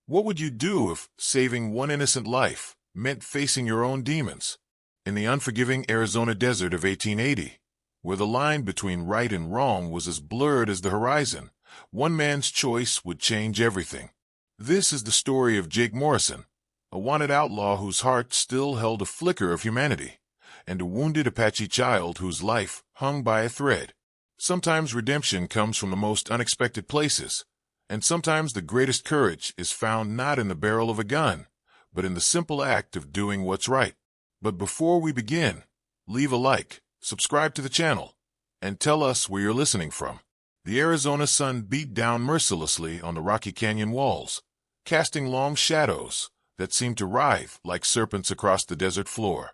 What would you do if saving one innocent life meant facing your own demons? In the unforgiving Arizona desert of 1880, where the line between right and wrong was as blurred as the horizon, one man's choice would change everything. This is the story of Jake Morrison, a wanted outlaw whose heart still held a flicker of humanity, and a wounded Apache child whose life hung by a thread. Sometimes redemption comes from the most unexpected places, and sometimes the greatest courage is found not in the barrel of a gun, but in the simple act of doing what's right. But before we begin, leave a like, subscribe to the channel, and tell us where you're listening from. The Arizona sun beat down mercilessly on the Rocky Canyon walls, casting long shadows that seemed to writhe like serpents across the desert floor.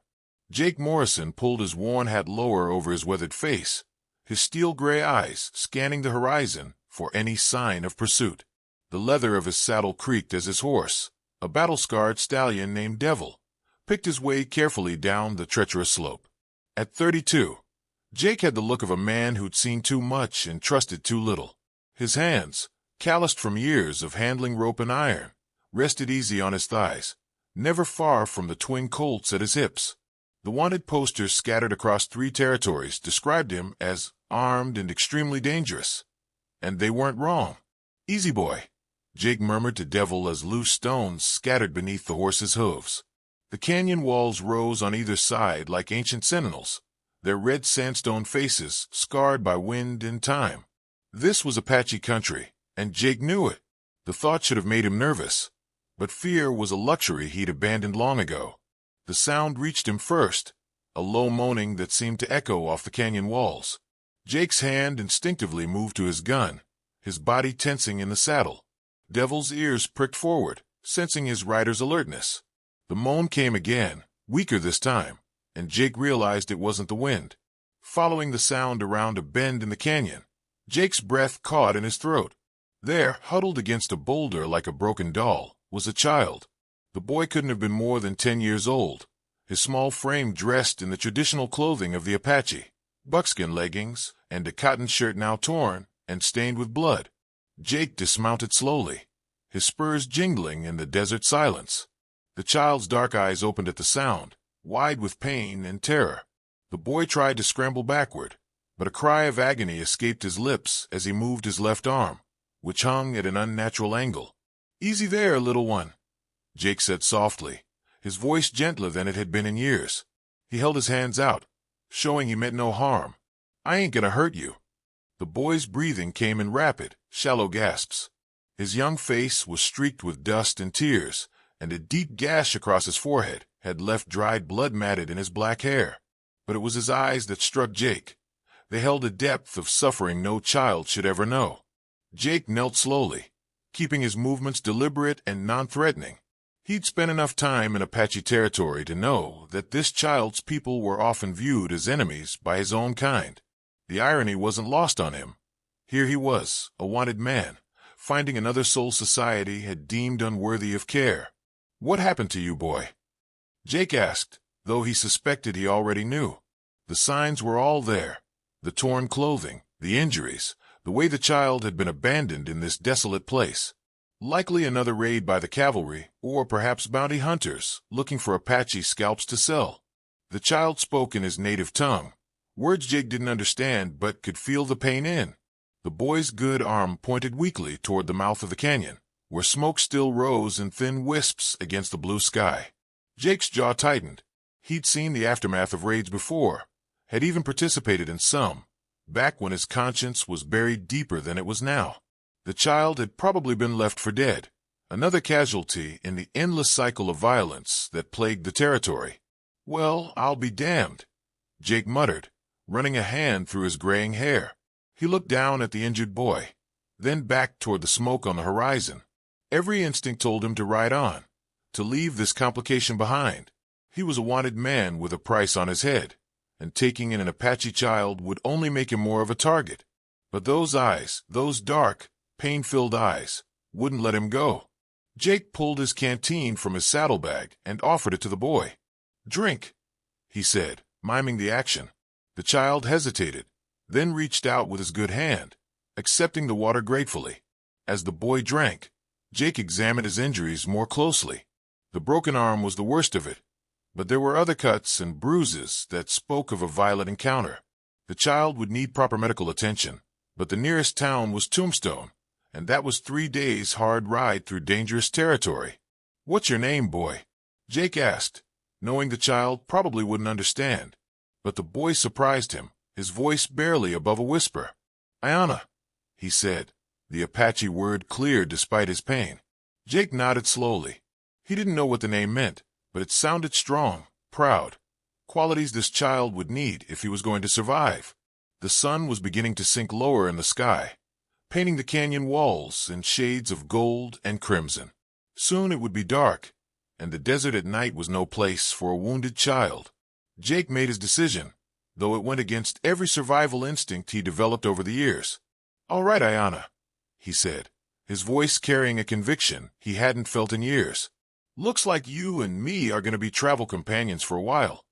Jake Morrison pulled his worn hat lower over his weathered face, his steel-gray eyes scanning the horizon for any sign of pursuit. The leather of his saddle creaked as his horse, a battle-scarred stallion named Devil, picked his way carefully down the treacherous slope. At 32, Jake had the look of a man who'd seen too much and trusted too little. His hands, calloused from years of handling rope and iron, rested easy on his thighs, never far from the twin Colts at his hips. The wanted posters scattered across 3 territories described him as armed and extremely dangerous. And they weren't wrong. "Easy, boy," Jake murmured to Devil as loose stones scattered beneath the horse's hooves. The canyon walls rose on either side like ancient sentinels, their red sandstone faces scarred by wind and time. This was Apache country, and Jake knew it. The thought should have made him nervous, but fear was a luxury he'd abandoned long ago. The sound reached him first, a low moaning that seemed to echo off the canyon walls. Jake's hand instinctively moved to his gun, his body tensing in the saddle. Devil's ears pricked forward, sensing his rider's alertness. The moan came again, weaker this time, and Jake realized it wasn't the wind. Following the sound around a bend in the canyon, Jake's breath caught in his throat. There, huddled against a boulder like a broken doll, was a child. The boy couldn't have been more than 10 years old, his small frame dressed in the traditional clothing of the Apache, buckskin leggings, and a cotton shirt now torn and stained with blood. Jake dismounted slowly, his spurs jingling in the desert silence. The child's dark eyes opened at the sound, wide with pain and terror. The boy tried to scramble backward, but a cry of agony escaped his lips as he moved his left arm, which hung at an unnatural angle. "Easy there, little one," Jake said softly, his voice gentler than it had been in years. He held his hands out, showing he meant no harm. "I ain't gonna hurt you." The boy's breathing came in rapid, shallow gasps. His young face was streaked with dust and tears, and a deep gash across his forehead had left dried blood matted in his black hair. But it was his eyes that struck Jake. They held a depth of suffering no child should ever know. Jake knelt slowly, keeping his movements deliberate and non-threatening. He'd spent enough time in Apache territory to know that this child's people were often viewed as enemies by his own kind. The irony wasn't lost on him. Here he was, a wanted man, finding another soul society had deemed unworthy of care. "What happened to you, boy?" Jake asked, though he suspected he already knew. The signs were all there. The torn clothing, the injuries, the way the child had been abandoned in this desolate place. Likely another raid by the cavalry, or perhaps bounty hunters, looking for Apache scalps to sell. The child spoke in his native tongue, words Jake didn't understand but could feel the pain in. The boy's good arm pointed weakly toward the mouth of the canyon, where smoke still rose in thin wisps against the blue sky. Jake's jaw tightened. He'd seen the aftermath of raids before, had even participated in some, back when his conscience was buried deeper than it was now. The child had probably been left for dead, another casualty in the endless cycle of violence that plagued the territory. "Well, I'll be damned," Jake muttered, running a hand through his graying hair. He looked down at the injured boy, then back toward the smoke on the horizon. Every instinct told him to ride on, to leave this complication behind. He was a wanted man with a price on his head, and taking in an Apache child would only make him more of a target. But those eyes, those dark, pain-filled eyes, wouldn't let him go. Jake pulled his canteen from his saddlebag and offered it to the boy. "Drink," he said, miming the action. The child hesitated, then reached out with his good hand, accepting the water gratefully. As the boy drank, Jake examined his injuries more closely. The broken arm was the worst of it, but there were other cuts and bruises that spoke of a violent encounter. The child would need proper medical attention, but the nearest town was Tombstone, and that was 3 days' hard ride through dangerous territory. "What's your name, boy?" Jake asked, knowing the child probably wouldn't understand. But the boy surprised him, his voice barely above a whisper. "Ayana," he said, the Apache word clear despite his pain. Jake nodded slowly. He didn't know what the name meant, but it sounded strong, proud, qualities this child would need if he was going to survive. The sun was beginning to sink lower in the sky, painting the canyon walls in shades of gold and crimson. Soon it would be dark, and the desert at night was no place for a wounded child. Jake made his decision, though it went against every survival instinct he developed over the years. "All right, Ayana," he said, his voice carrying a conviction he hadn't felt in years. "Looks like you and me are going to be travel companions for a while."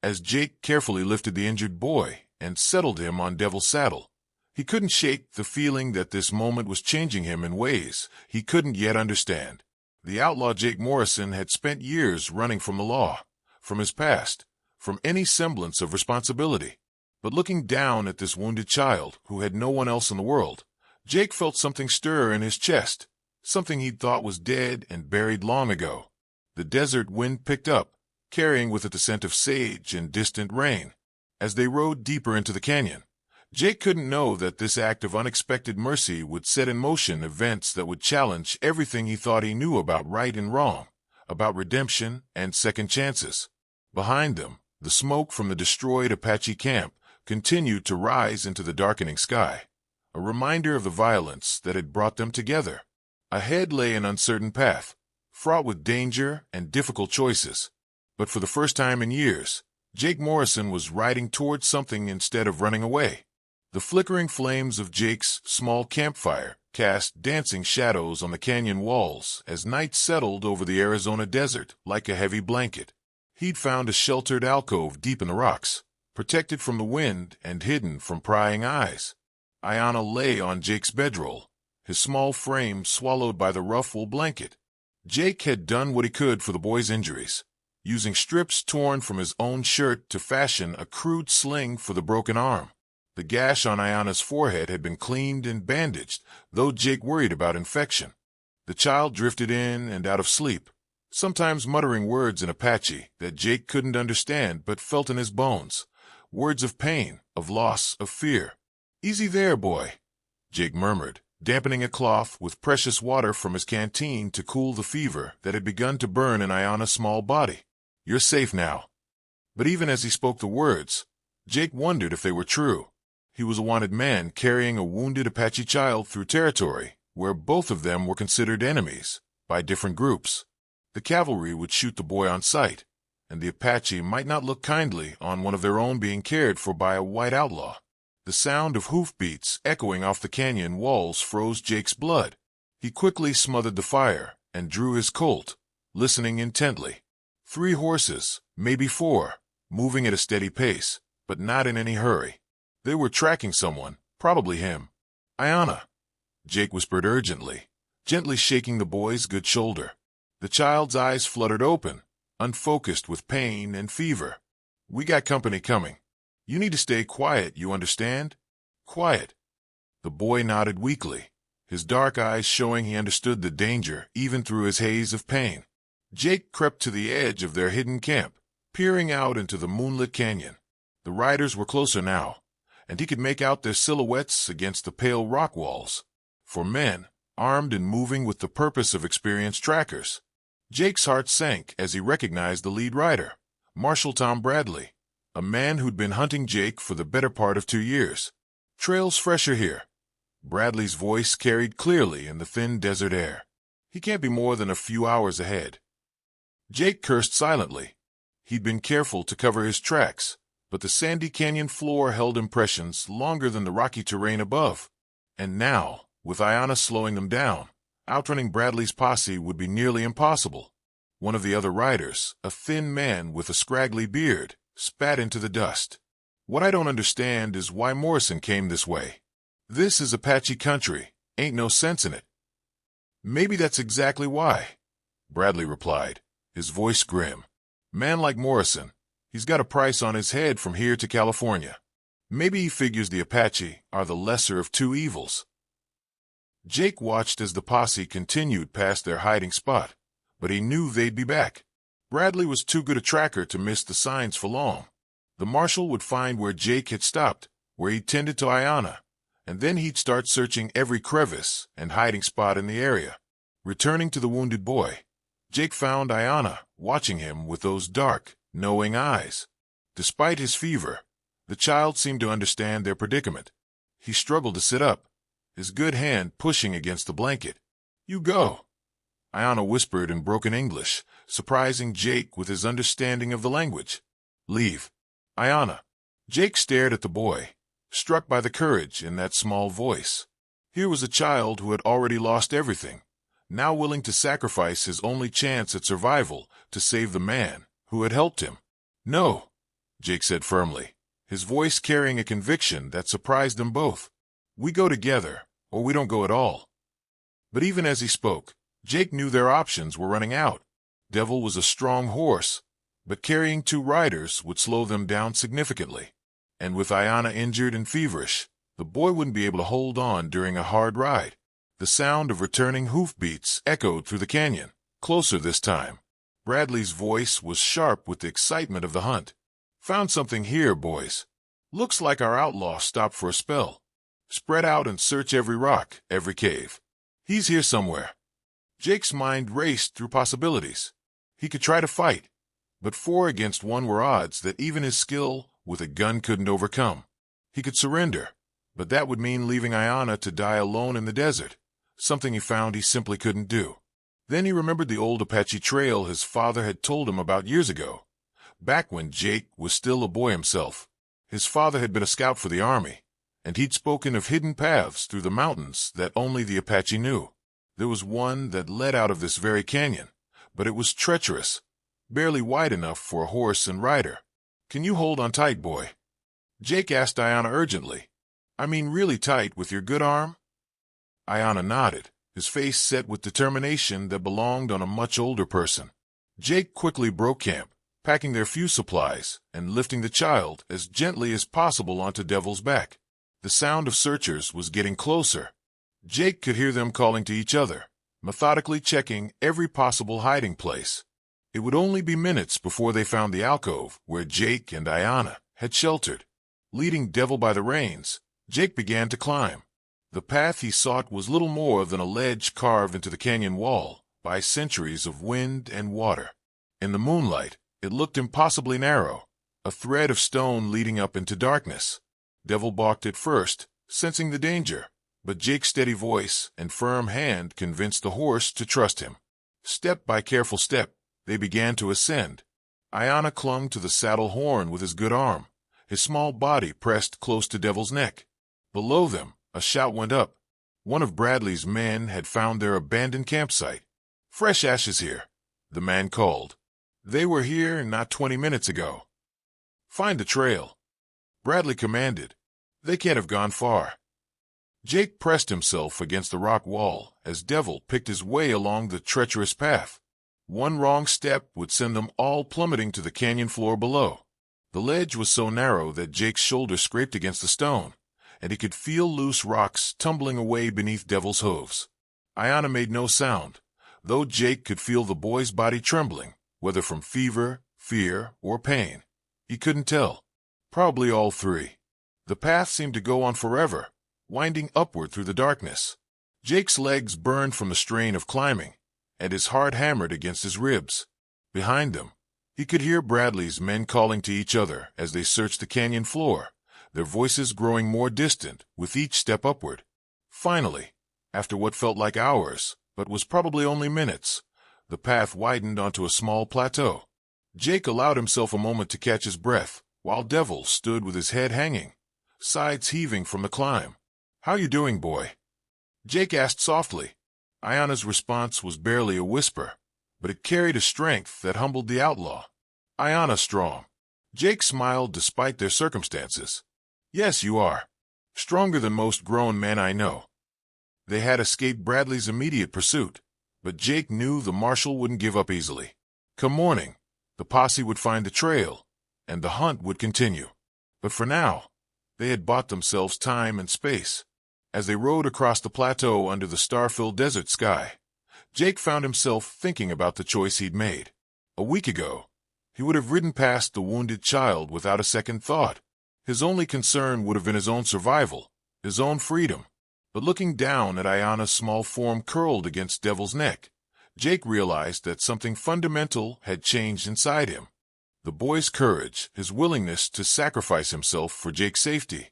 As Jake carefully lifted the injured boy and settled him on Devil's saddle, he couldn't shake the feeling that this moment was changing him in ways he couldn't yet understand. The outlaw Jake Morrison had spent years running from the law, from his past, from any semblance of responsibility. But looking down at this wounded child who had no one else in the world, Jake felt something stir in his chest, something he'd thought was dead and buried long ago. The desert wind picked up, carrying with it the scent of sage and distant rain. As they rode deeper into the canyon, Jake couldn't know that this act of unexpected mercy would set in motion events that would challenge everything he thought he knew about right and wrong, about redemption and second chances. Behind them, the smoke from the destroyed Apache camp continued to rise into the darkening sky, a reminder of the violence that had brought them together. Ahead lay an uncertain path, fraught with danger and difficult choices. But for the first time in years, Jake Morrison was riding towards something instead of running away. The flickering flames of Jake's small campfire cast dancing shadows on the canyon walls as night settled over the Arizona desert like a heavy blanket. He'd found a sheltered alcove deep in the rocks, protected from the wind and hidden from prying eyes. Ayana lay on Jake's bedroll, his small frame swallowed by the rough wool blanket. Jake had done what he could for the boy's injuries, using strips torn from his own shirt to fashion a crude sling for the broken arm. The gash on Ayana's forehead had been cleaned and bandaged, though Jake worried about infection. The child drifted in and out of sleep, sometimes muttering words in Apache that Jake couldn't understand but felt in his bones, words of pain, of loss, of fear. "Easy there, boy," Jake murmured, dampening a cloth with precious water from his canteen to cool the fever that had begun to burn in Ayana's small body. "You're safe now." But even as he spoke the words, Jake wondered if they were true. He was a wanted man carrying a wounded Apache child through territory where both of them were considered enemies by different groups. The cavalry would shoot the boy on sight, and the Apache might not look kindly on one of their own being cared for by a white outlaw. The sound of hoofbeats echoing off the canyon walls froze Jake's blood. He quickly smothered the fire and drew his Colt, listening intently. 3 horses, maybe 4, moving at a steady pace, but not in any hurry. They were tracking someone, probably him. "Ayana," Jake whispered urgently, gently shaking the boy's good shoulder. The child's eyes fluttered open, unfocused with pain and fever. "We got company coming. You need to stay quiet, you understand? Quiet." The boy nodded weakly, his dark eyes showing he understood the danger even through his haze of pain. Jake crept to the edge of their hidden camp, peering out into the moonlit canyon. The riders were closer now, and he could make out their silhouettes against the pale rock walls. 4 men, armed and moving with the purpose of experienced trackers. Jake's heart sank as he recognized the lead rider, Marshal Tom Bradley, a man who'd been hunting Jake for the better part of 2 years. "Trail's fresher here," Bradley's voice carried clearly in the thin desert air. "He can't be more than a few hours ahead." Jake cursed silently. He'd been careful to cover his tracks, but the sandy canyon floor held impressions longer than the rocky terrain above. And now, with Ayana slowing them down, outrunning Bradley's posse would be nearly impossible. One of the other riders, a thin man with a scraggly beard, spat into the dust. "What I don't understand is why Morrison came this way. This is Apache country. Ain't no sense in it." Maybe that's exactly why, Bradley replied, his voice grim. Man like Morrison, he's got a price on his head from here to California. Maybe he figures the Apache are the lesser of two evils. Jake watched as the posse continued past their hiding spot, but he knew they'd be back. Bradley was too good a tracker to miss the signs for long. The marshal would find where Jake had stopped, where he tended to Ayanna, and then he'd start searching every crevice and hiding spot in the area. Returning to the wounded boy, Jake found Ayanna watching him with those dark, knowing eyes. Despite his fever, the child seemed to understand their predicament. He struggled to sit up, his good hand pushing against the blanket. "You go," Ayanna whispered in broken English, surprising Jake with his understanding of the language. "Leave, Ayanna." Jake stared at the boy, struck by the courage in that small voice. Here was a child who had already lost everything, now willing to sacrifice his only chance at survival to save the man who had helped him. "No," Jake said firmly, his voice carrying a conviction that surprised them both. "We go together, or we don't go at all." But even as he spoke, Jake knew their options were running out. Devil was a strong horse, but carrying two riders would slow them down significantly. And with Ayanna injured and feverish, the boy wouldn't be able to hold on during a hard ride. The sound of returning hoofbeats echoed through the canyon, closer this time. Bradley's voice was sharp with the excitement of the hunt. "Found something here, boys. Looks like our outlaw stopped for a spell. Spread out and search every rock, every cave. He's here somewhere." Jake's mind raced through possibilities. He could try to fight, but 4 against 1 were odds that even his skill with a gun couldn't overcome. He could surrender, but that would mean leaving Ayanna to die alone in the desert, something he found he simply couldn't do. Then he remembered the old Apache trail his father had told him about years ago, back when Jake was still a boy himself. His father had been a scout for the army, and he'd spoken of hidden paths through the mountains that only the Apache knew. There was one that led out of this very canyon, but it was treacherous, barely wide enough for a horse and rider. "Can you hold on tight, boy?" Jake asked Ayanna urgently. "I mean really tight with your good arm?" Ayanna nodded, his face set with determination that belonged on a much older person. Jake quickly broke camp, packing their few supplies and lifting the child as gently as possible onto Devil's back. The sound of searchers was getting closer. Jake could hear them calling to each other, methodically checking every possible hiding place. It would only be minutes before they found the alcove where Jake and Ayanna had sheltered. Leading Devil by the reins, Jake began to climb. The path he sought was little more than a ledge carved into the canyon wall by centuries of wind and water. In the moonlight, it looked impossibly narrow, a thread of stone leading up into darkness. Devil balked at first, sensing the danger, but Jake's steady voice and firm hand convinced the horse to trust him. Step by careful step, they began to ascend. Ayanna clung to the saddle horn with his good arm, his small body pressed close to Devil's neck. Below them, a shout went up. One of Bradley's men had found their abandoned campsite. "Fresh ashes here," the man called. "They were here not 20 minutes ago." "Find the trail," Bradley commanded. "They can't have gone far." Jake pressed himself against the rock wall as Devil picked his way along the treacherous path. One wrong step would send them all plummeting to the canyon floor below. The ledge was so narrow that Jake's shoulder scraped against the stone, and he could feel loose rocks tumbling away beneath Devil's hooves. Ayanna made no sound, though Jake could feel the boy's body trembling, whether from fever, fear, or pain. He couldn't tell. Probably all three. The path seemed to go on forever, winding upward through the darkness. Jake's legs burned from the strain of climbing, and his heart hammered against his ribs. Behind them, he could hear Bradley's men calling to each other as they searched the canyon floor, their voices growing more distant with each step upward. Finally, after what felt like hours, but was probably only minutes, the path widened onto a small plateau. Jake allowed himself a moment to catch his breath, while Devil stood with his head hanging, sides heaving from the climb. "How you doing, boy?" Jake asked softly. Ayanna's response was barely a whisper, but it carried a strength that humbled the outlaw. "Ayanna strong." Jake smiled despite their circumstances. "Yes, you are. Stronger than most grown men I know." They had escaped Bradley's immediate pursuit, but Jake knew the marshal wouldn't give up easily. Come morning, the posse would find the trail, and the hunt would continue. But for now, they had bought themselves time and space. As they rode across the plateau under the star-filled desert sky, Jake found himself thinking about the choice he'd made. A week ago, he would have ridden past the wounded child without a second thought. His only concern would have been his own survival, his own freedom. But looking down at Ayana's small form curled against Devil's neck, Jake realized that something fundamental had changed inside him. The boy's courage, his willingness to sacrifice himself for Jake's safety,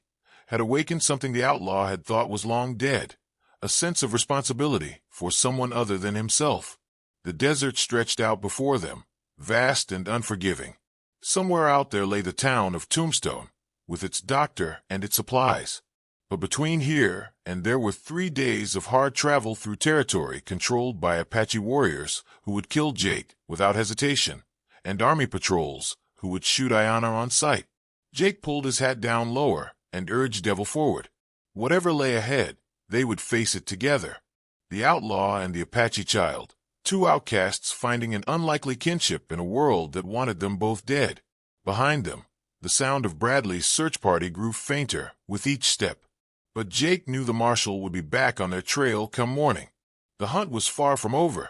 had awakened something the outlaw had thought was long dead, a sense of responsibility for someone other than himself. The desert stretched out before them, vast and unforgiving. Somewhere out there lay the town of Tombstone, with its doctor and its supplies. But between here and there were 3 days of hard travel through territory controlled by Apache warriors who would kill Jake without hesitation, and army patrols who would shoot Ayana on sight. Jake pulled his hat down lower and urged Devil forward. Whatever lay ahead, they would face it together. The outlaw and the Apache child, 2 outcasts finding an unlikely kinship in a world that wanted them both dead. Behind them, the sound of Bradley's search party grew fainter with each step. But Jake knew the marshal would be back on their trail come morning. The hunt was far from over.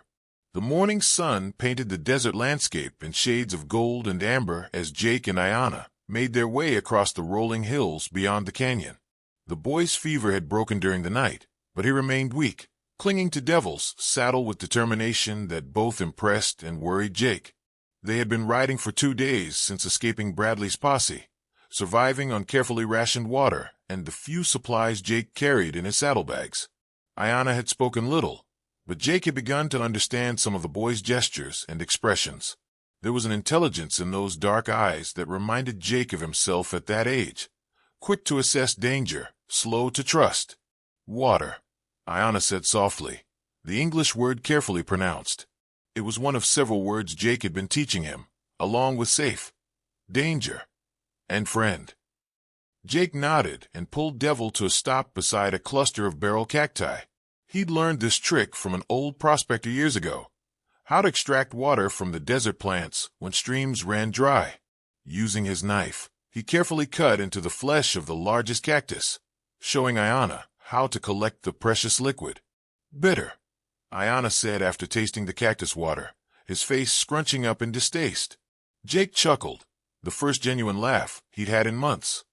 The morning sun painted the desert landscape in shades of gold and amber as Jake and Ayana made their way across the rolling hills beyond the canyon. The boy's fever had broken during the night, but he remained weak, clinging to Devil's saddle with determination that both impressed and worried Jake. They had been riding for 2 days since escaping Bradley's posse, surviving on carefully rationed water and the few supplies Jake carried in his saddlebags. Ayana had spoken little, but Jake had begun to understand some of the boy's gestures and expressions. There was an intelligence in those dark eyes that reminded Jake of himself at that age, quick to assess danger, slow to trust. Water, Ayana said softly, the English word carefully pronounced. It was one of several words Jake had been teaching him, along with safe, danger, and friend. Jake nodded and pulled Devil to a stop beside a cluster of barrel cacti. He'd learned this trick from an old prospector years ago, how to extract water from the desert plants when streams ran dry. Using his knife, he carefully cut into the flesh of the largest cactus, showing Ayana how to collect the precious liquid. Bitter, Ayana said after tasting the cactus water, his face scrunching up in distaste. Jake chuckled, the first genuine laugh he'd had in months.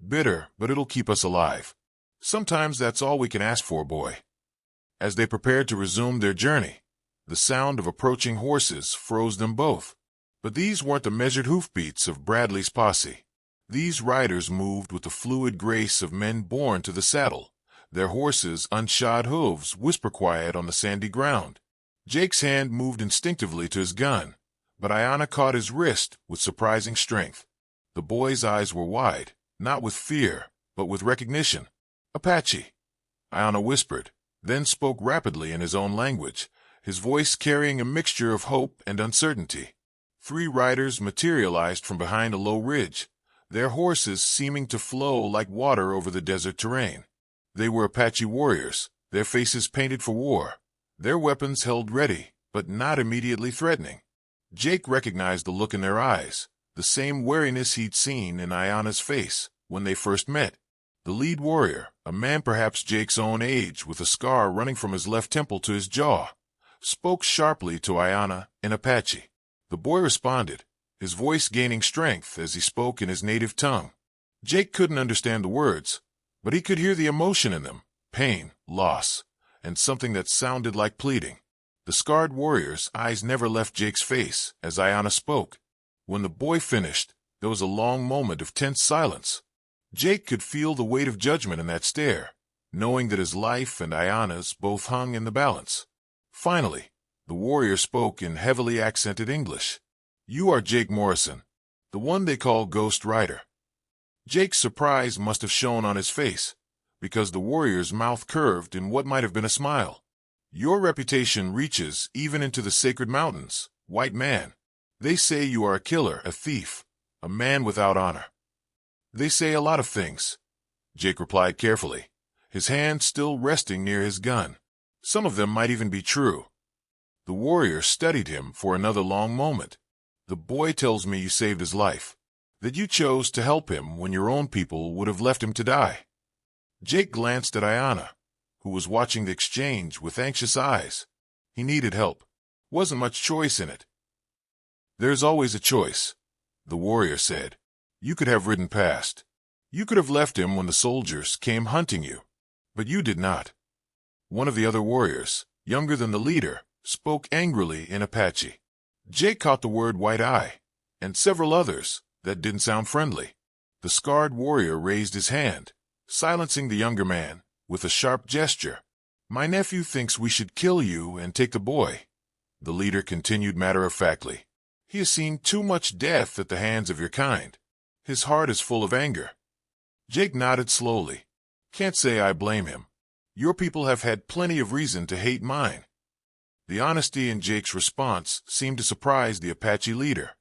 Bitter, but it'll keep us alive. Sometimes that's all we can ask for, boy. As they prepared to resume their journey, the sound of approaching horses froze them both. But these weren't the measured hoofbeats of Bradley's posse. These riders moved with the fluid grace of men born to the saddle, their horses' unshod hooves whisper quiet on the sandy ground. Jake's hand moved instinctively to his gun, but Ayana caught his wrist with surprising strength. The boy's eyes were wide, not with fear, but with recognition. Apache, Ayana whispered, then spoke rapidly in his own language, his voice carrying a mixture of hope and uncertainty. 3 riders materialized from behind a low ridge, their horses seeming to flow like water over the desert terrain. They were Apache warriors, their faces painted for war, their weapons held ready, but not immediately threatening. Jake recognized the look in their eyes, the same wariness he'd seen in Ayana's face when they first met. The lead warrior, a man perhaps Jake's own age with a scar running from his left temple to his jaw, spoke sharply to Ayana in Apache. The boy responded, his voice gaining strength as he spoke in his native tongue. Jake couldn't understand the words, but he could hear the emotion in them, pain, loss, and something that sounded like pleading. The scarred warrior's eyes never left Jake's face as Ayana spoke. When the boy finished, there was a long moment of tense silence. Jake could feel the weight of judgment in that stare, knowing that his life and Ayana's both hung in the balance. Finally, the warrior spoke in heavily accented English. "You are Jake Morrison, the one they call Ghost Rider." Jake's surprise must have shown on his face, because the warrior's mouth curved in what might have been a smile. "Your reputation reaches even into the sacred mountains, white man. They say you are a killer, a thief, a man without honor." "They say a lot of things," Jake replied carefully, his hand still resting near his gun. Some of them might even be true. The warrior studied him for another long moment. The boy tells me you saved his life, that you chose to help him when your own people would have left him to die. Jake glanced at Ayanna, who was watching the exchange with anxious eyes. He needed help. Wasn't much choice in it. There's always a choice, the warrior said. You could have ridden past. You could have left him when the soldiers came hunting you. But you did not. One of the other warriors, younger than the leader, spoke angrily in Apache. Jake caught the word white eye, and several others that didn't sound friendly. The scarred warrior raised his hand, silencing the younger man with a sharp gesture. My nephew thinks we should kill you and take the boy, the leader continued matter-of-factly. He has seen too much death at the hands of your kind. His heart is full of anger. Jake nodded slowly. Can't say I blame him. Your people have had plenty of reason to hate mine. The honesty in Jake's response seemed to surprise the Apache leader.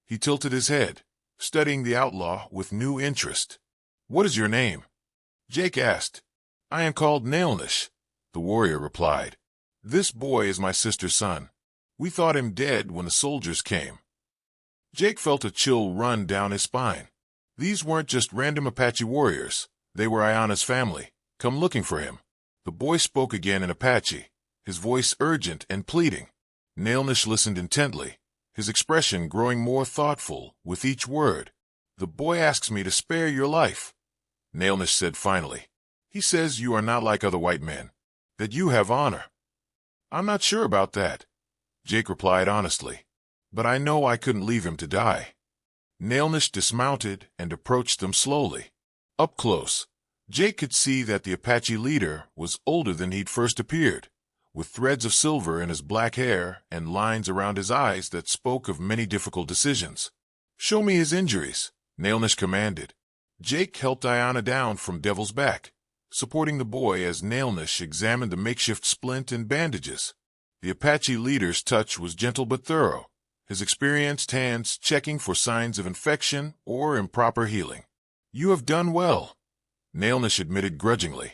He tilted his head, studying the outlaw with new interest. What is your name? Jake asked. I am called Nailnish, the warrior replied. This boy is my sister's son. We thought him dead when the soldiers came. Jake felt a chill run down his spine. These weren't just random Apache warriors. They were Ayanna's family, come looking for him. The boy spoke again in Apache, his voice urgent and pleading. Nailnish listened intently, his expression growing more thoughtful with each word. The boy asks me to spare your life, Nailnish said finally. He says you are not like other white men, that you have honor. I'm not sure about that, Jake replied honestly, but I know I couldn't leave him to die. Nailnish dismounted and approached them slowly. Up close, Jake could see that the Apache leader was older than he'd first appeared, with threads of silver in his black hair and lines around his eyes that spoke of many difficult decisions. Show me his injuries, Nailnish commanded. Jake helped Ayanna down from Devil's Back, supporting the boy as Nailnish examined the makeshift splint and bandages. The Apache leader's touch was gentle but thorough, his experienced hands checking for signs of infection or improper healing. You have done well, Nailnish admitted grudgingly.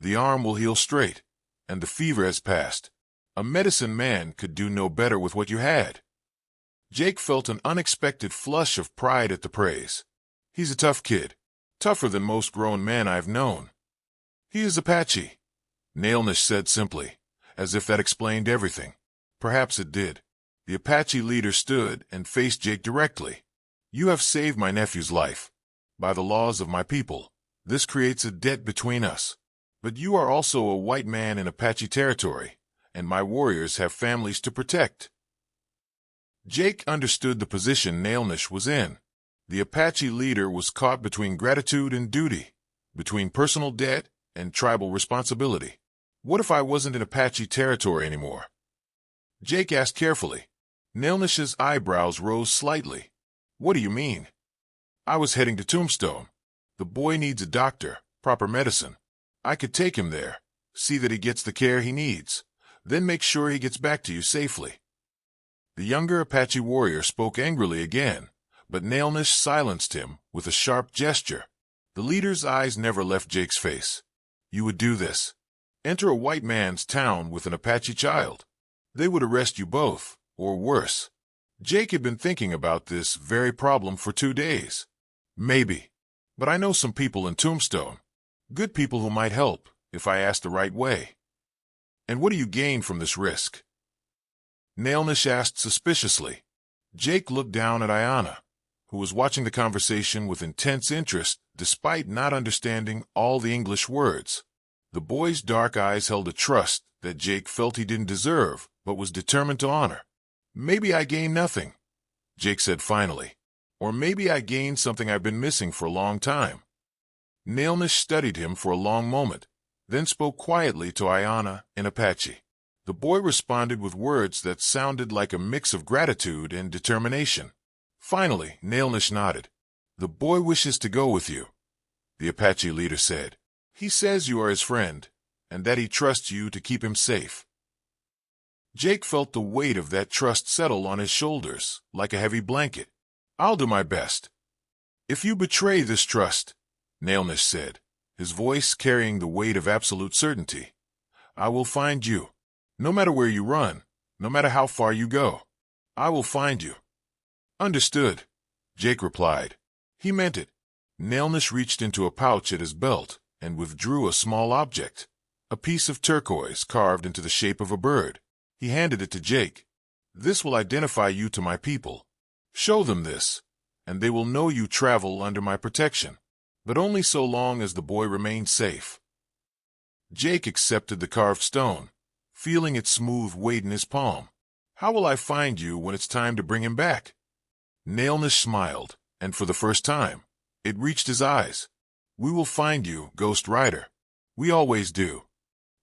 The arm will heal straight, and the fever has passed. A medicine man could do no better with what you had. Jake felt an unexpected flush of pride at the praise. He's a tough kid, tougher than most grown men I've known. He is Apache, Nailnish said simply, as if that explained everything. Perhaps it did. The Apache leader stood and faced Jake directly. You have saved my nephew's life. By the laws of my people, this creates a debt between us. But you are also a white man in Apache territory, and my warriors have families to protect. Jake understood the position Nailnish was in. The Apache leader was caught between gratitude and duty, between personal debt and tribal responsibility. What if I wasn't in Apache territory anymore? Jake asked carefully. Nailnish's eyebrows rose slightly. What do you mean? I was heading to Tombstone. The boy needs a doctor, proper medicine. I could take him there, see that he gets the care he needs, then make sure he gets back to you safely. The younger Apache warrior spoke angrily again, but Nailnish silenced him with a sharp gesture. The leader's eyes never left Jake's face. You would do this. Enter a white man's town with an Apache child. They would arrest you both, or worse. Jake had been thinking about this very problem for 2 days. Maybe. But I know some people in Tombstone. Good people who might help, if I asked the right way. And what do you gain from this risk? Nailnish asked suspiciously. Jake looked down at Ayanna, who was watching the conversation with intense interest despite not understanding all the English words. The boy's dark eyes held a trust that Jake felt he didn't deserve but was determined to honor. Maybe I gain nothing, Jake said finally. Or maybe I gain something I've been missing for a long time. Nailnish studied him for a long moment, then spoke quietly to Ayanna in Apache. The boy responded with words that sounded like a mix of gratitude and determination. Finally, Nailnish nodded. The boy wishes to go with you, the Apache leader said. He says you are his friend, and that he trusts you to keep him safe. Jake felt the weight of that trust settle on his shoulders, like a heavy blanket. I'll do my best. If you betray this trust, Nailnish said, his voice carrying the weight of absolute certainty. "I will find you. No matter where you run, no matter how far you go, I will find you." "Understood," Jake replied. He meant it. Nailnish reached into a pouch at his belt and withdrew a small object, a piece of turquoise carved into the shape of a bird. He handed it to Jake. "This will identify you to my people. Show them this, and they will know you travel under my protection, but only so long as the boy remains safe." Jake accepted the carved stone, feeling its smooth weight in his palm. "How will I find you when it's time to bring him back?" Nailnish smiled, and for the first time, it reached his eyes. "We will find you, Ghost Rider. We always do."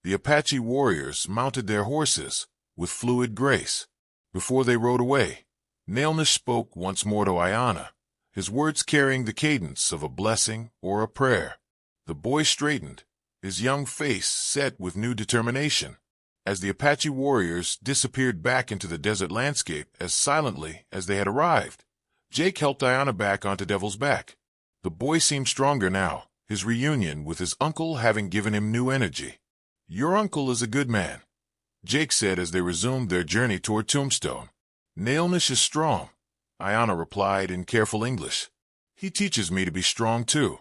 The Apache warriors mounted their horses with fluid grace. Before they rode away, Nailnish spoke once more to Ayanna, his words carrying the cadence of a blessing or a prayer. The boy straightened, his young face set with new determination. As the Apache warriors disappeared back into the desert landscape as silently as they had arrived, Jake helped Ayanna back onto Devil's back. The boy seemed stronger now, his reunion with his uncle having given him new energy. "Your uncle is a good man," Jake said as they resumed their journey toward Tombstone. "Nailnish is strong," Ayanna replied in careful English. "He teaches me to be strong too."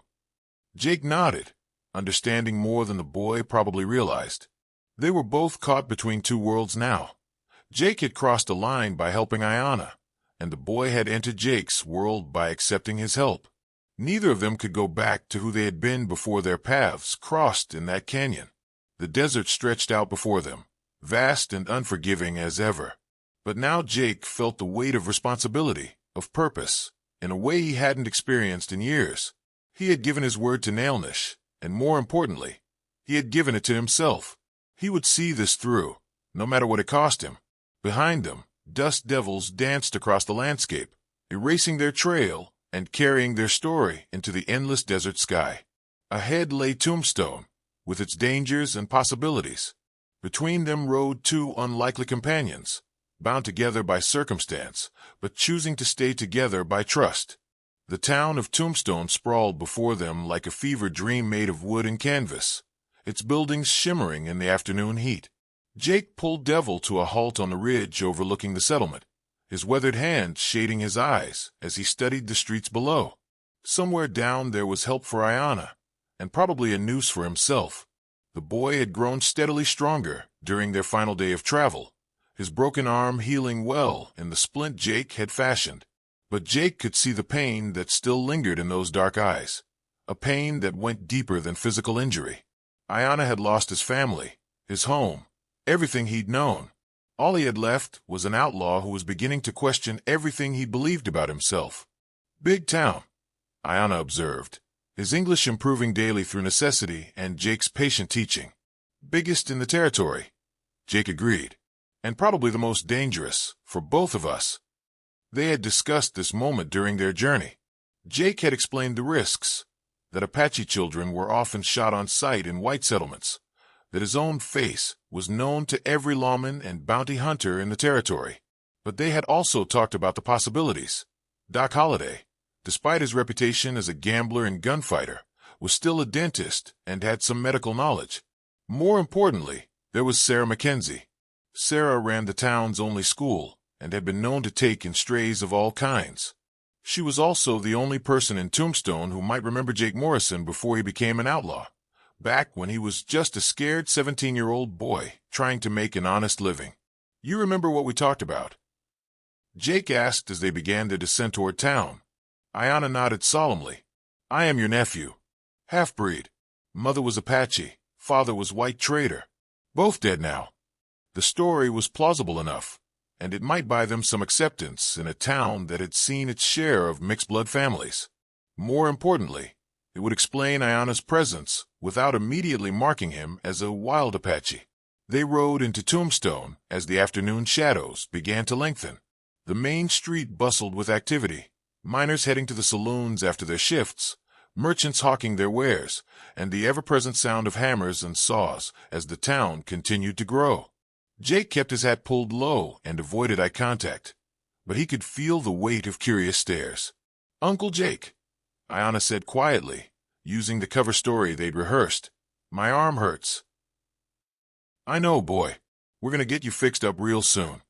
Jake nodded, understanding more than the boy probably realized. They were both caught between two worlds now. Jake had crossed a line by helping Ayanna, and the boy had entered Jake's world by accepting his help. Neither of them could go back to who they had been before their paths crossed in that canyon. The desert stretched out before them, vast and unforgiving as ever. But now Jake felt the weight of responsibility, of purpose, in a way he hadn't experienced in years. He had given his word to Nailnish, and more importantly, he had given it to himself. He would see this through, no matter what it cost him. Behind them, dust devils danced across the landscape, erasing their trail and carrying their story into the endless desert sky. Ahead lay Tombstone, with its dangers and possibilities. Between them rode two unlikely companions, bound together by circumstance, but choosing to stay together by trust. The town of Tombstone sprawled before them like a fever dream made of wood and canvas, its buildings shimmering in the afternoon heat. Jake pulled Devil to a halt on the ridge overlooking the settlement, his weathered hand shading his eyes as he studied the streets below. Somewhere down there was help for Ayanna, and probably a noose for himself. The boy had grown steadily stronger during their final day of travel, his broken arm healing well in the splint Jake had fashioned. But Jake could see the pain that still lingered in those dark eyes, a pain that went deeper than physical injury. Ayanna had lost his family, his home, everything he'd known. All he had left was an outlaw who was beginning to question everything he believed about himself. "Big town," Ayanna observed, his English improving daily through necessity and Jake's patient teaching. "Biggest in the territory," Jake agreed, "and probably the most dangerous for both of us." They had discussed this moment during their journey. Jake had explained the risks, that Apache children were often shot on sight in white settlements, that his own face was known to every lawman and bounty hunter in the territory. But they had also talked about the possibilities. Doc Holliday, despite his reputation as a gambler and gunfighter, was still a dentist and had some medical knowledge. More importantly, there was Sarah Mackenzie. Sarah ran the town's only school and had been known to take in strays of all kinds. She was also the only person in Tombstone who might remember Jake Morrison before he became an outlaw, back when he was just a scared 17-year-old boy trying to make an honest living. "You remember what we talked about?" Jake asked as they began their descent toward town. Ayanna nodded solemnly. "I am your nephew. Half-breed. Mother was Apache, father was white trader. Both dead now." The story was plausible enough, and it might buy them some acceptance in a town that had seen its share of mixed-blood families. More importantly, it would explain Ayanna's presence without immediately marking him as a wild Apache. They rode into Tombstone as the afternoon shadows began to lengthen. The main street bustled with activity, miners heading to the saloons after their shifts, merchants hawking their wares, and the ever-present sound of hammers and saws as the town continued to grow. Jake kept his hat pulled low and avoided eye contact, but he could feel the weight of curious stares. "Uncle Jake," Ayanna said quietly, using the cover story they'd rehearsed. "My arm hurts." "I know, boy. We're gonna get you fixed up real soon."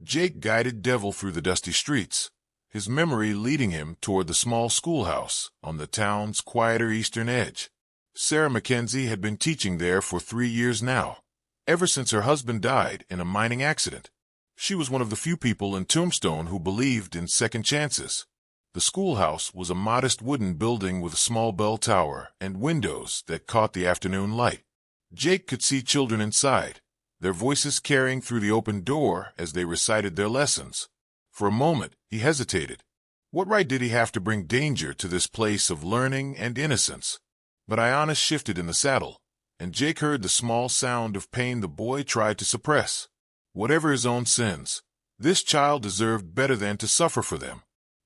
Jake guided Devil through the dusty streets, his memory leading him toward the small schoolhouse on the town's quieter eastern edge. Sarah Mackenzie had been teaching there for 3 years now, ever since her husband died in a mining accident. She was one of the few people in Tombstone who believed in second chances. The schoolhouse was a modest wooden building with a small bell tower and windows that caught the afternoon light. Jake could see children inside, their voices carrying through the open door as they recited their lessons. For a moment, he hesitated. What right did he have to bring danger to this place of learning and innocence? But Ayanna shifted in the saddle, and Jake heard the small sound of pain the boy tried to suppress. Whatever his own sins, this child deserved better than to suffer for them.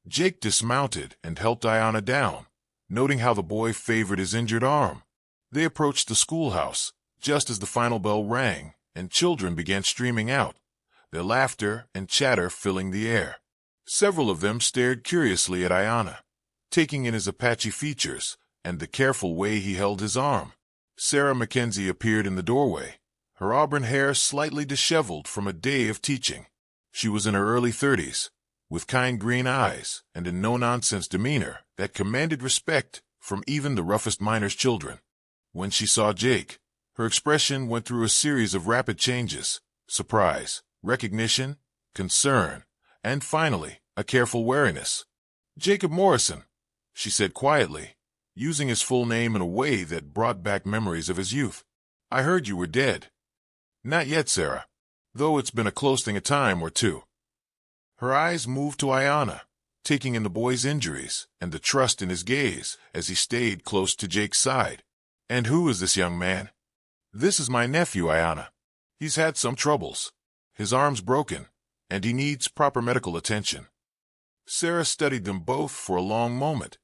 Jake dismounted and helped Ayanna down, noting how the boy favored his injured arm. They approached the schoolhouse just as the final bell rang, and children began streaming out, their laughter and chatter filling the air. Several of them stared curiously at Ayanna, taking in his Apache features and the careful way he held his arm. Sarah Mackenzie appeared in the doorway, her auburn hair slightly disheveled from a day of teaching. She was in her early 30s, with kind green eyes and a no-nonsense demeanor that commanded respect from even the roughest miners' children. When she saw Jake, her expression went through a series of rapid changes: surprise, recognition, concern, and finally, a careful wariness. "Jacob Morrison," she said quietly, using his full name in a way that brought back memories of his youth. "I heard you were dead." "Not yet, Sarah, though it's been a close thing a time or two." Her eyes moved to Ayanna, taking in the boy's injuries and the trust in his gaze as he stayed close to Jake's side. "And who is this young man?" "This is my nephew, Ayanna. He's had some troubles. His arm's broken, and he needs proper medical attention." Sarah studied them both for a long moment.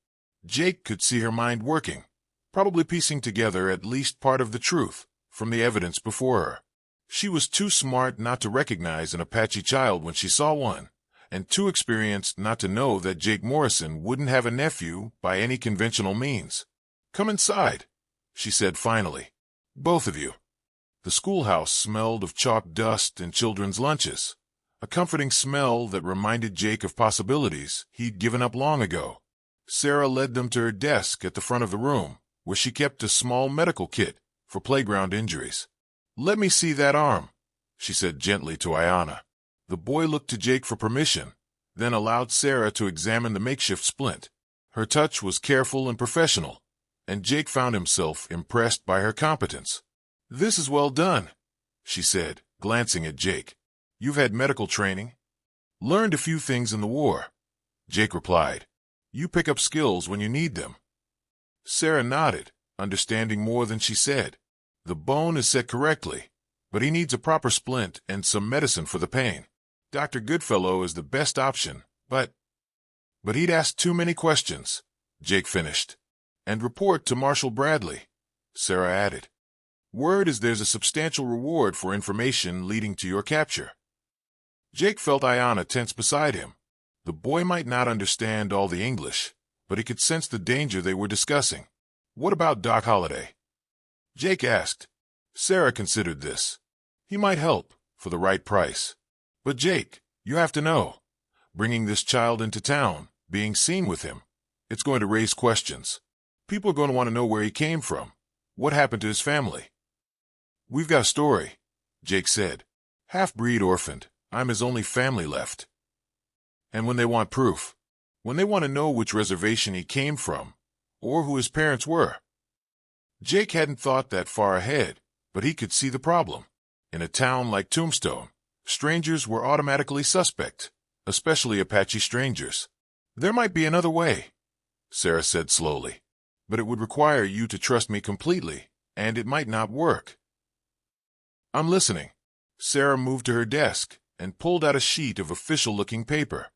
Jake could see her mind working, probably piecing together at least part of the truth from the evidence before her. She was too smart not to recognize an Apache child when she saw one, and too experienced not to know that Jake Morrison wouldn't have a nephew by any conventional means. "Come inside," she said finally. "Both of you." The schoolhouse smelled of chalk dust and children's lunches, a comforting smell that reminded Jake of possibilities he'd given up long ago. Sarah led them to her desk at the front of the room, where she kept a small medical kit for playground injuries. "Let me see that arm," she said gently to Ayanna. The boy looked to Jake for permission, then allowed Sarah to examine the makeshift splint. Her touch was careful and professional, and Jake found himself impressed by her competence. "This is well done," she said, glancing at Jake. "You've had medical training?" "Learned a few things in the war," Jake replied. "You pick up skills when you need them." Sarah nodded, understanding more than she said. "The bone is set correctly, but he needs a proper splint and some medicine for the pain. Dr. Goodfellow is the best option, but he'd asked too many questions," Jake finished. "And report to Marshal Bradley," Sarah added. "Word is there's a substantial reward for information leading to your capture." Jake felt Ayanna tense beside him. The boy might not understand all the English, but he could sense the danger they were discussing. "What about Doc Holliday?" Jake asked. Sarah considered this. He might help, for the right price. "But Jake, you have to know. Bringing this child into town, being seen with him, it's going to raise questions. People are going to want to know where he came from. What happened to his family?" "We've got a story," Jake said. "Half-breed orphaned. I'm his only family left." "And when they want proof? When they want to know which reservation he came from, or who his parents were?" Jake hadn't thought that far ahead, but he could see the problem. In a town like Tombstone, strangers were automatically suspect, especially Apache strangers. "There might be another way," Sarah said slowly, "but it would require you to trust me completely, and it might not work." "I'm listening." Sarah moved to her desk and pulled out a sheet of official-looking paper.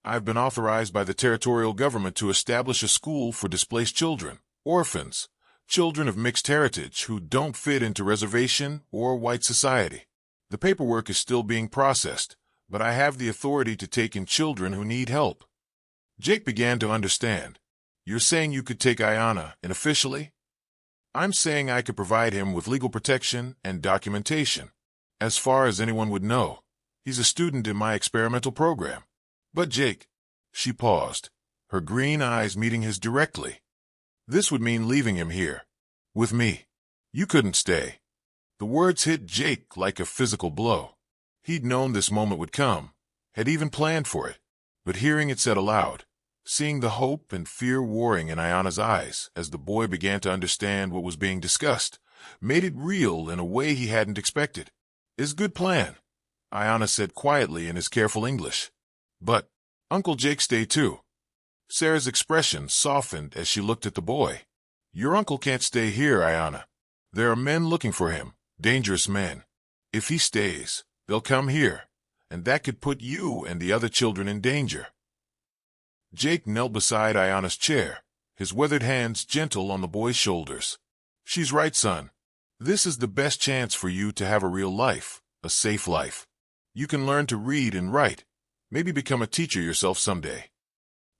"I've been authorized by the territorial government to establish a school for displaced children, orphans, children of mixed heritage who don't fit into reservation or white society. The paperwork is still being processed, but I have the authority to take in children who need help." Jake began to understand. You're saying you could take Ayanna unofficially? I'm saying I could provide him with legal protection and documentation. As far as anyone would know, he's a student in my experimental program. But Jake, she paused, her green eyes meeting his directly. This would mean leaving him here. With me. You couldn't stay. The words hit Jake like a physical blow. He'd known this moment would come, had even planned for it. But hearing it said aloud, seeing the hope and fear warring in Ayanna's eyes as the boy began to understand what was being discussed, made it real in a way he hadn't expected. "It's a good plan," Ayanna said quietly in his careful English. "But Uncle Jake stay too." Sarah's expression softened as she looked at the boy. "Your uncle can't stay here, Ayanna. There are men looking for him, dangerous men. If he stays, they'll come here, and that could put you and the other children in danger." Jake knelt beside Ayanna's chair, his weathered hands gentle on the boy's shoulders. "She's right, son. This is the best chance for you to have a real life, a safe life. You can learn to read and write, maybe become a teacher yourself someday."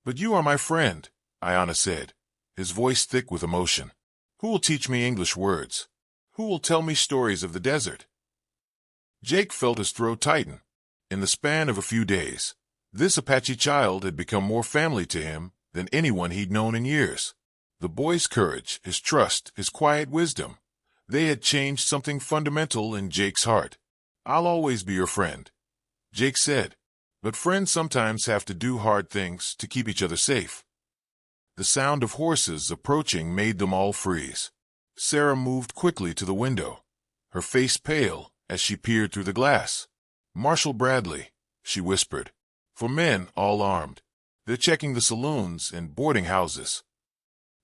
"But you are my friend," Ayanna said, his voice thick with emotion. "Who will teach me English words? Who will tell me stories of the desert?" Jake felt his throat tighten. In the span of a few days, this Apache child had become more family to him than anyone he'd known in years. The boy's courage, his trust, his quiet wisdom, they had changed something fundamental in Jake's heart. "I'll always be your friend," Jake said, "but friends sometimes have to do hard things to keep each other safe." The sound of horses approaching made them all freeze. Sarah moved quickly to the window, her face pale as she peered through the glass. "Marshal Bradley," she whispered. "For men, all armed. They're checking the saloons and boarding houses."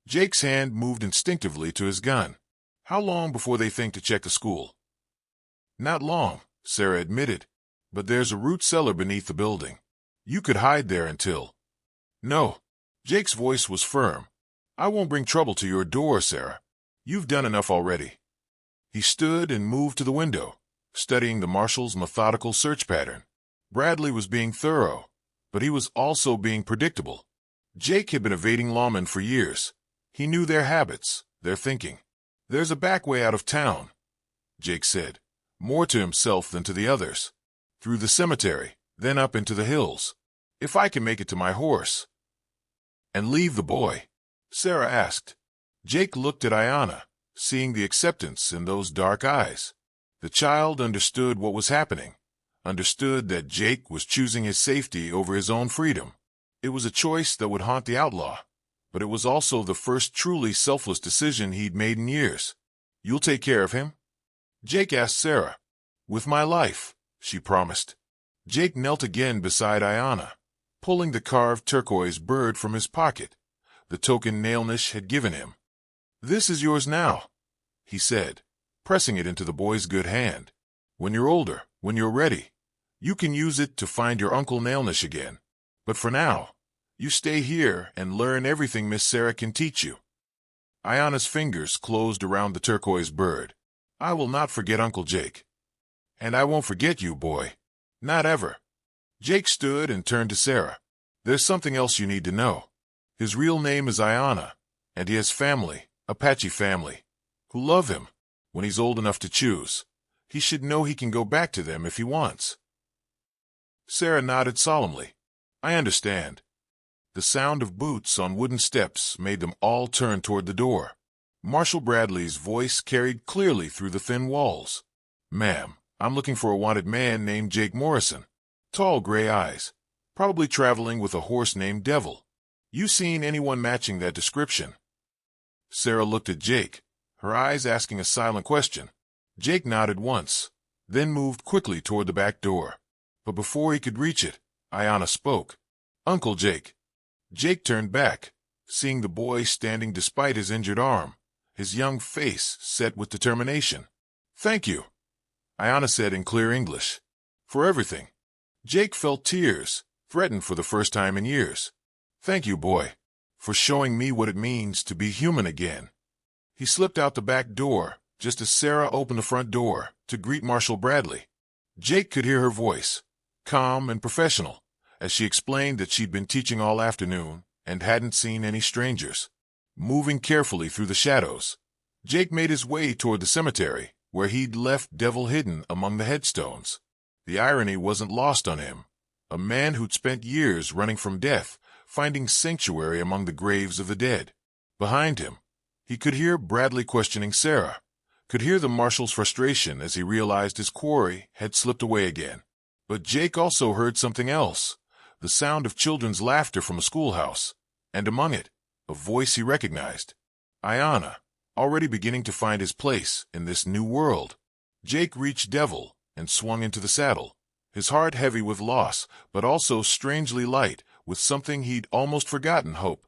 Jake's hand moved instinctively to his gun. "How long before they think to check the school?" "Not long," Sarah admitted, "but there's a root cellar beneath the building. You could hide there until—" "No." Jake's voice was firm. "I won't bring trouble to your door, Sarah. You've done enough already." He stood and moved to the window, studying the marshal's methodical search pattern. Bradley was being thorough, but he was also being predictable. Jake had been evading lawmen for years. He knew their habits, their thinking. "There's a back way out of town," Jake said, more to himself than to the others. "Through the cemetery, then up into the hills. If I can make it to my horse." "And leave the boy?" Sarah asked. Jake looked at Ayanna, seeing the acceptance in those dark eyes. The child understood what was happening, understood that Jake was choosing his safety over his own freedom. It was a choice that would haunt the outlaw, but it was also the first truly selfless decision he'd made in years. "You'll take care of him?" Jake asked Sarah. "With my life," she promised. Jake knelt again beside Ayanna, pulling the carved turquoise bird from his pocket, the token Nailnish had given him. "This is yours now," he said, pressing it into the boy's good hand. "When you're older, when you're ready, you can use it to find your Uncle Nailnish again. But for now, you stay here and learn everything Miss Sarah can teach you." Ayanna's fingers closed around the turquoise bird. "I will not forget Uncle Jake. And I won't forget you, boy. Not ever." Jake stood and turned to Sarah. "There's something else you need to know. His real name is Ayanna, and he has family, Apache family, who love him. When he's old enough to choose, he should know he can go back to them if he wants." Sarah nodded solemnly. "I understand." The sound of boots on wooden steps made them all turn toward the door. Marshal Bradley's voice carried clearly through the thin walls. "Ma'am, I'm looking for a wanted man named Jake Morrison. Tall gray eyes, probably traveling with a horse named Devil. You seen anyone matching that description?" Sarah looked at Jake, her eyes asking a silent question. Jake nodded once, then moved quickly toward the back door. But before he could reach it, Ayanna spoke. "Uncle Jake." Jake turned back, seeing the boy standing despite his injured arm, his young face set with determination. "Thank you," Ayanna said in clear English, "for everything." Jake felt tears, threatened for the first time in years. "Thank you, boy, for showing me what it means to be human again." He slipped out the back door, just as Sarah opened the front door to greet Marshal Bradley. Jake could hear her voice, calm and professional, as she explained that she'd been teaching all afternoon and hadn't seen any strangers. Moving carefully through the shadows, Jake made his way toward the cemetery, where he'd left Devil hidden among the headstones. The irony wasn't lost on him. A man who'd spent years running from death, finding sanctuary among the graves of the dead. Behind him, he could hear Bradley questioning Sarah, could hear the marshal's frustration as he realized his quarry had slipped away again. But Jake also heard something else, the sound of children's laughter from a schoolhouse, and among it, a voice he recognized. Ayanna, already beginning to find his place in this new world. Jake reached Devil and swung into the saddle, his heart heavy with loss, but also strangely light with something he'd almost forgotten, hope.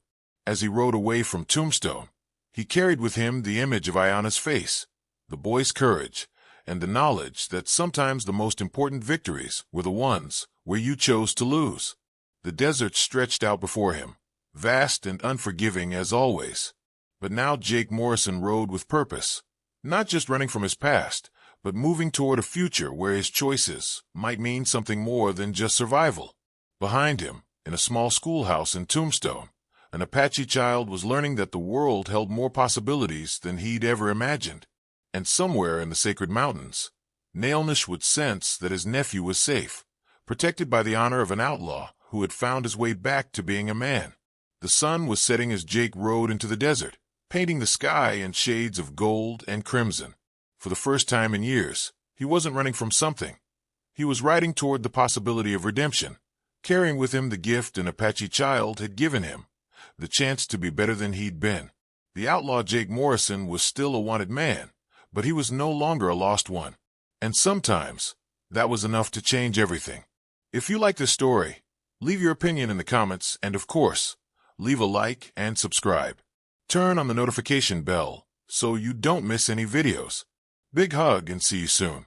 As he rode away from Tombstone, he carried with him the image of Ayanna's face, the boy's courage, and the knowledge that sometimes the most important victories were the ones where you chose to lose. The desert stretched out before him, vast and unforgiving as always. But now Jake Morrison rode with purpose, not just running from his past, but moving toward a future where his choices might mean something more than just survival. Behind him, in a small schoolhouse in Tombstone, an Apache child was learning that the world held more possibilities than he'd ever imagined. And somewhere in the sacred mountains, Nailnish would sense that his nephew was safe, protected by the honor of an outlaw who had found his way back to being a man. The sun was setting as Jake rode into the desert, painting the sky in shades of gold and crimson. For the first time in years, he wasn't running from something. He was riding toward the possibility of redemption, carrying with him the gift an Apache child had given him, the chance to be better than he'd been. The outlaw Jake Morrison was still a wanted man, but he was no longer a lost one. And sometimes, that was enough to change everything. If you like this story, leave your opinion in the comments and, of course, leave a like and subscribe. Turn on the notification bell so you don't miss any videos. Big hug and see you soon.